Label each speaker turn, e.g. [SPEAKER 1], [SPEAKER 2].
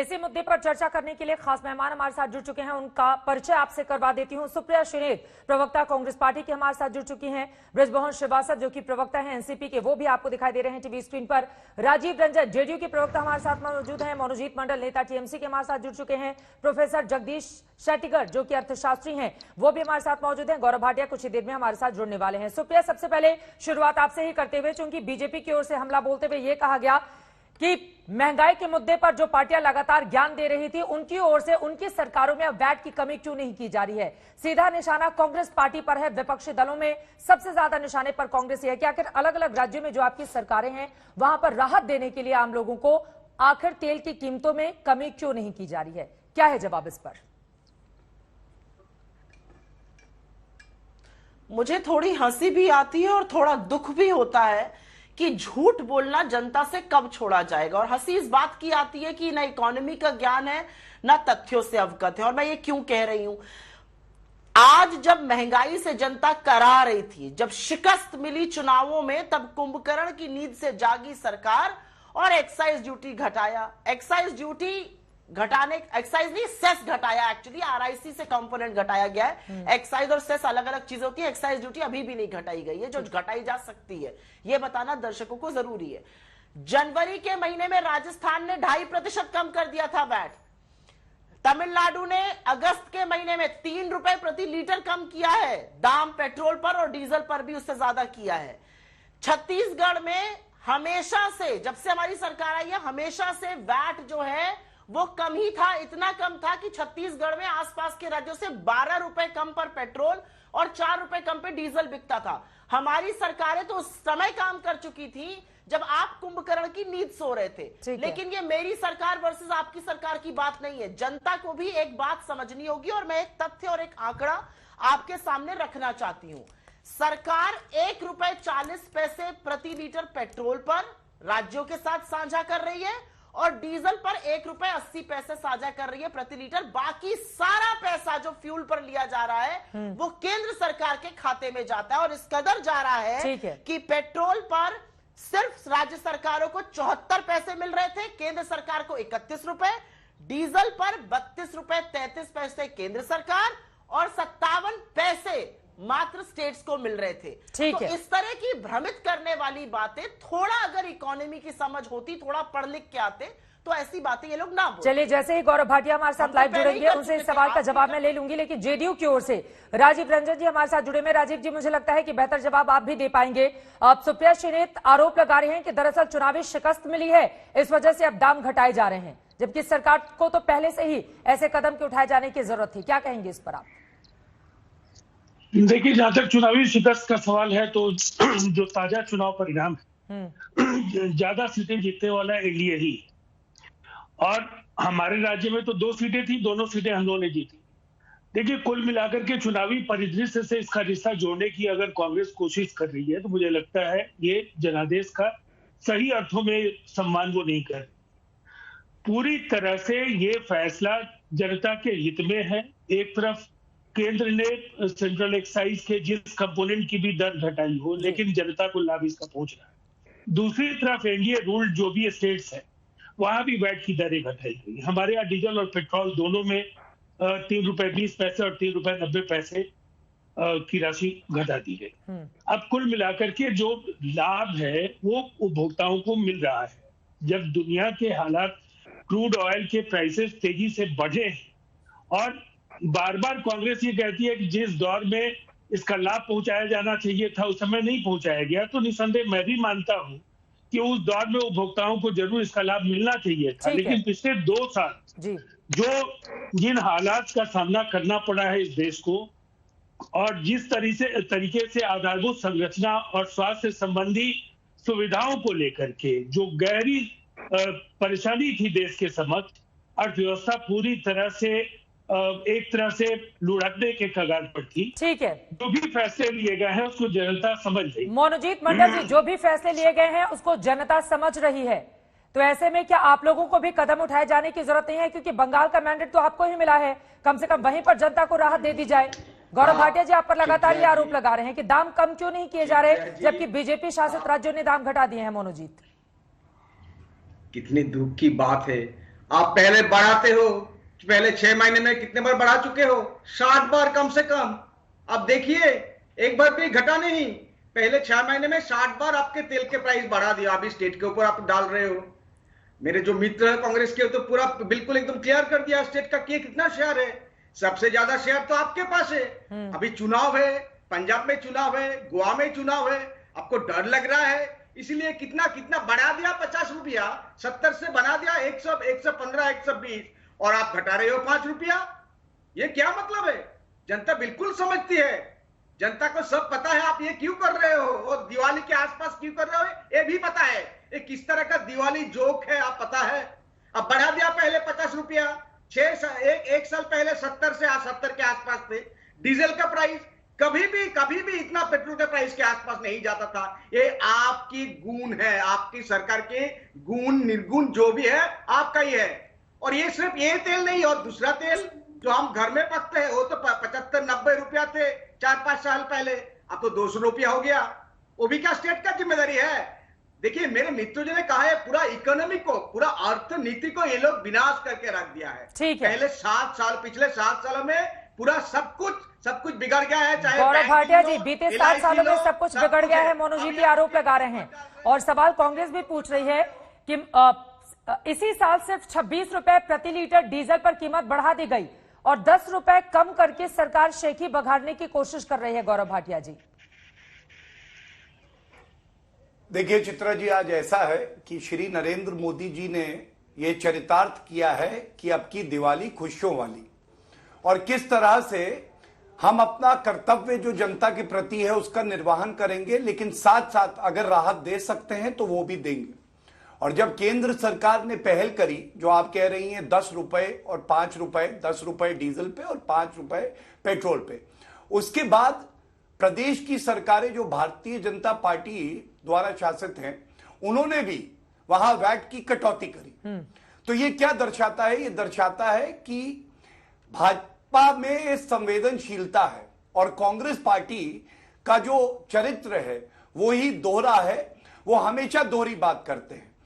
[SPEAKER 1] इसी मुद्दे पर चर्चा करने के लिए खास मेहमान हमारे साथ जुड़ चुके हैं। उनका परिचय आपसे करवा देती हूं। सुप्रिया श्रीनेत, प्रवक्ता कांग्रेस पार्टी के, हमारे साथ जुड़ चुकी हैं। बृजमोहन श्रीवास्तव जो कि प्रवक्ता हैं एनसीपी के, वो भी आपको दिखाई दे रहे हैं टीवी स्क्रीन पर। राजीव रंजन, जेडीयू के प्रवक्ता, हमारे साथ मौजूद हैं। मनोजीत मंडल, नेता टीएमसी के, हमारे साथ जुड़ चुके हैं। प्रोफेसर जगदीश शेट्टीगर जो कि अर्थशास्त्री हैं, वो भी हमारे साथ मौजूद हैं। गौरव भाटिया कुछ ही देर में हमारे साथ जुड़ने वाले हैं। सुप्रिया, सबसे पहले शुरुआत आपसे ही करते हुए, चूंकि बीजेपी की ओर से हमला बोलते हुए यह कहा गया कि महंगाई के मुद्दे पर जो पार्टियां लगातार ज्ञान दे रही थी, उनकी ओर से उनकी सरकारों में अब वैट की कमी क्यों नहीं की जा रही है? सीधा निशाना कांग्रेस पार्टी पर है। विपक्षी दलों में सबसे ज्यादा निशाने पर कांग्रेस है कि आखिर अलग अलग राज्यों में जो आपकी सरकारें हैं, वहां पर राहत देने के लिए आम लोगों को आखिर तेल की कीमतों में कमी क्यों नहीं की जा रही है? क्या है जवाब इस पर?
[SPEAKER 2] मुझे थोड़ी हंसी भी आती है और थोड़ा दुख भी होता है कि झूठ बोलना जनता से कब छोड़ा जाएगा। और हंसी इस बात की आती है कि ना इकोनॉमी का ज्ञान है, ना तथ्यों से अवगत है। और मैं ये क्यों कह रही हूं, आज जब महंगाई से जनता करा रही थी, जब शिकस्त मिली चुनावों में, तब कुंभकर्ण की नींद से जागी सरकार और एक्साइज ड्यूटी घटाया। एक्साइज ड्यूटी घटाने, एक्साइज नहीं सेस घटाया, एक्चुअली आरआईसी से कंपोनेंट घटाया गया है। एक्साइज और सेस अलग अलग चीजें होती है। एक्साइज ड्यूटी अभी भी नहीं घटाई गई है, जो घटाई जा सकती है, यह बताना दर्शकों को जरूरी है। जनवरी के महीने में राजस्थान ने 2.5% कम कर दिया था वैट। तमिलनाडु ने अगस्त के महीने में 3 रुपए प्रति लीटर कम किया है दाम, पेट्रोल पर और डीजल पर भी उससे ज्यादा किया है। छत्तीसगढ़ में हमेशा से, जब से हमारी सरकार आई है, हमेशा से वैट जो है वो कम ही था। इतना कम था कि छत्तीसगढ़ में आसपास के राज्यों से 12 रुपए कम पर पेट्रोल और 4 रुपए कम पे डीजल बिकता था। हमारी सरकारें तो उस समय काम कर चुकी थी जब आप कुंभकर्ण की नींद सो रहे थे। लेकिन ये मेरी सरकार वर्सेस आपकी सरकार की बात नहीं है। जनता को भी एक बात समझनी होगी और मैं एक तथ्य और एक आंकड़ा आपके सामने रखना चाहती हूं। सरकार 1 रुपए 40 पैसे प्रति लीटर पेट्रोल पर राज्यों के साथ साझा कर रही है और डीजल पर 1 रुपए 80 पैसे साझा कर रही है प्रति लीटर। बाकी सारा पैसा जो फ्यूल पर लिया जा रहा है वो केंद्र सरकार के खाते में जाता है। और इस कदर जा रहा है कि पेट्रोल पर सिर्फ राज्य सरकारों को 74 पैसे मिल रहे थे, केंद्र सरकार को 31 रुपए, डीजल पर 32 रुपए 33 पैसे केंद्र सरकार और 57 पैसे मात्र स्टेट्स को मिल रहे थे। तो इस तरह की भ्रमित करने वाली बातें, थोड़ा अगर इकोनॉमी की समझ होती, थोड़ा पढ़ लिख के आते, तो ऐसी बातें ये लोग ना बोलते।
[SPEAKER 1] चलिए, जैसे ही गौरव भाटिया हमारे साथ लाइव जुड़ेंगे, उनसे इस सवाल का जवाब मैं ले लूंगी। लेकिन जेडीयू की ओर से राजीव रंजन जी हमारे साथ जुड़े में। राजीव जी, मुझे लगता है कि बेहतर जवाब आप भी दे पाएंगे। आप सुप्रिया श्रीनेत आरोप लगा रहे हैं कि दरअसल चुनावी शिकस्त मिली है, इस वजह से अब दाम घटाए जा रहे हैं, जबकि सरकार को तो पहले से ही ऐसे कदम के उठाए जाने की जरूरत थी। क्या कहेंगे इस पर आप?
[SPEAKER 3] देखिए, जहां तक चुनावी शिकस्त का सवाल है, तो जो ताजा चुनाव परिणाम है, ज्यादा सीटें जीतने वाला एनडीए ही। और हमारे राज्य में तो 2 सीटें थी, दोनों सीटें हम लोगों ने जीती। देखिए, कुल मिलाकर के चुनावी परिदृश्य से इसका रिश्ता जोड़ने की अगर कांग्रेस कोशिश कर रही है, तो मुझे लगता है ये जनादेश का सही अर्थों में सम्मान वो नहीं कर रही। पूरी तरह से ये फैसला जनता के हित में है। एक तरफ केंद्र ने सेंट्रल एक्साइज के जिस कंपोनेंट की भी दर घटाई हो, लेकिन जनता को लाभ इसका पहुंच रहा है। दूसरी तरफ एनडीए रूल्ड जो भी स्टेट्स है, वहां भी वैट की दरें घटाई गई। हमारे यहाँ डीजल और पेट्रोल दोनों में 3 रुपए 20 पैसे और 3 रुपए 90 पैसे की राशि घटा दी गई। अब कुल मिलाकर के जो लाभ है वो उपभोक्ताओं को मिल रहा है। जब दुनिया के हालात, क्रूड ऑयल के प्राइसेस तेजी से बढ़े और बार बार कांग्रेस ये कहती है कि जिस दौर में इसका लाभ पहुंचाया जाना चाहिए था उस समय नहीं पहुंचाया गया, तो निसंदेह मैं भी मानता हूं कि उस दौर में उपभोक्ताओं को जरूर इसका लाभ मिलना चाहिए था। लेकिन पिछले 2 साल जो जिन हालात का सामना करना पड़ा है इस देश को, और जिस तरीके से आधारभूत संरचना और स्वास्थ्य संबंधी सुविधाओं को लेकर के जो गहरी परेशानी थी देश के समक्ष, अर्थव्यवस्था पूरी तरह से एक तरह से लुढ़कने के कगार पर थी।
[SPEAKER 1] ठीक है,
[SPEAKER 3] जो भी फैसले लिए गए हैं उसको जनता समझ रही।
[SPEAKER 1] मनोजीत मंडल जी, जो भी फैसले लिए गए हैं उसको जनता समझ रही है, तो ऐसे में क्या आप लोगों को भी कदम उठाए जाने की जरूरत नहीं है? क्योंकि बंगाल का मैंडेट तो आपको ही मिला है, कम से कम वहीं पर जनता को राहत दे दी जाए। गौरव भाटिया जी आप पर लगातार ये आरोप लगा रहे हैं कि दाम कम क्यों नहीं किए जा रहे, जबकि बीजेपी शासित राज्यों ने दाम घटा दिए हैं। मनोजीत,
[SPEAKER 4] कितनी दुख की बात है, आप पहले बढ़ाते हो, पहले 6 महीने में कितने बार बढ़ा चुके हो? 60 बार कम से कम। अब देखिए, एक बार भी घटा नहीं। पहले 6 महीने में 60 बार आपके तेल के प्राइस बढ़ा दिया। अभी स्टेट के ऊपर आप डाल रहे हो। मेरे जो मित्र है कांग्रेस के, तो पूरा बिल्कुल एकदम क्लियर कर दिया स्टेट का कितना शेयर है। सबसे ज्यादा शेयर तो आपके पास है। अभी चुनाव है, पंजाब में चुनाव है, गोवा में चुनाव है, आपको डर लग रहा है, इसलिए कितना कितना बढ़ा दिया। 50 रुपया 70 से बना दिया 100, 115, 120, और आप घटा रहे हो 5 रुपया। ये क्या मतलब है? जनता बिल्कुल समझती है, जनता को सब पता है आप ये क्यों कर रहे हो, और दिवाली के आसपास क्यों कर रहे हो ये भी पता है। ये किस तरह का दिवाली जोक है आप पता है। अब बढ़ा दिया पहले 50 रुपया, एक साल पहले 70 से 70 के आसपास थे। डीजल का प्राइस कभी भी इतना पेट्रोल के प्राइस के आसपास नहीं जाता था। ये आपकी गुण है, आपकी सरकार के गुण निर्गुण जो भी है आपका ही है। और ये सिर्फ ये तेल नहीं, और दूसरा तेल जो हम घर में पकते हैं वो तो 75-90 रुपया थे 4-5 साल पहले, अब तो 200 रुपया हो गया। वो भी क्या स्टेट का जिम्मेदारी है? देखिए, मेरे मित्रों जी ने कहा है पूरा इकोनॉमी को, पूरा अर्थनीति को ये लोग विनाश करके रख दिया है।
[SPEAKER 1] ठीक है।
[SPEAKER 2] पहले 7 साल, पिछले 7 सालों में पूरा सब कुछ बिगड़ गया है। चाहे
[SPEAKER 1] गौरव भाटिया जी,
[SPEAKER 2] लो,
[SPEAKER 1] बीते 7
[SPEAKER 2] LIC
[SPEAKER 1] सालों में
[SPEAKER 2] लो,
[SPEAKER 1] सब कुछ बिगड़ गया है, मोनू जी भी आरोप लगा रहे हैं। और सवाल कांग्रेस भी पूछ रही है कि इसी साल सिर्फ 26 रुपए प्रति लीटर डीजल पर कीमत बढ़ा दी गई और 10 रुपए कम करके सरकार शेखी बघाड़ने की कोशिश कर रही है। गौरव भाटिया जी,
[SPEAKER 5] देखिए चित्रा जी, आज ऐसा है कि श्री नरेंद्र मोदी जी ने यह चरितार्थ किया है कि अब की दिवाली खुशियों वाली, और किस तरह से हम अपना कर्तव्य जो जनता के प्रति है उसका निर्वहन करेंगे, लेकिन साथ साथ अगर राहत दे सकते हैं तो वो भी देंगे। और जब केंद्र सरकार ने पहल करी, जो आप कह रही हैं 10 रुपए और 5 रुपए, 10 रुपए डीजल पे और 5 रुपए पेट्रोल पे, उसके बाद प्रदेश की सरकारें जो भारतीय जनता पार्टी द्वारा शासित हैं, उन्होंने भी वहां वैट की कटौती करी। तो ये क्या दर्शाता है? ये दर्शाता है कि भाजपा में संवेदनशीलता है, और कांग्रेस पार्टी का जो चरित्र है वो ही दोहरा है। वो हमेशा दोहरी बात करते हैं।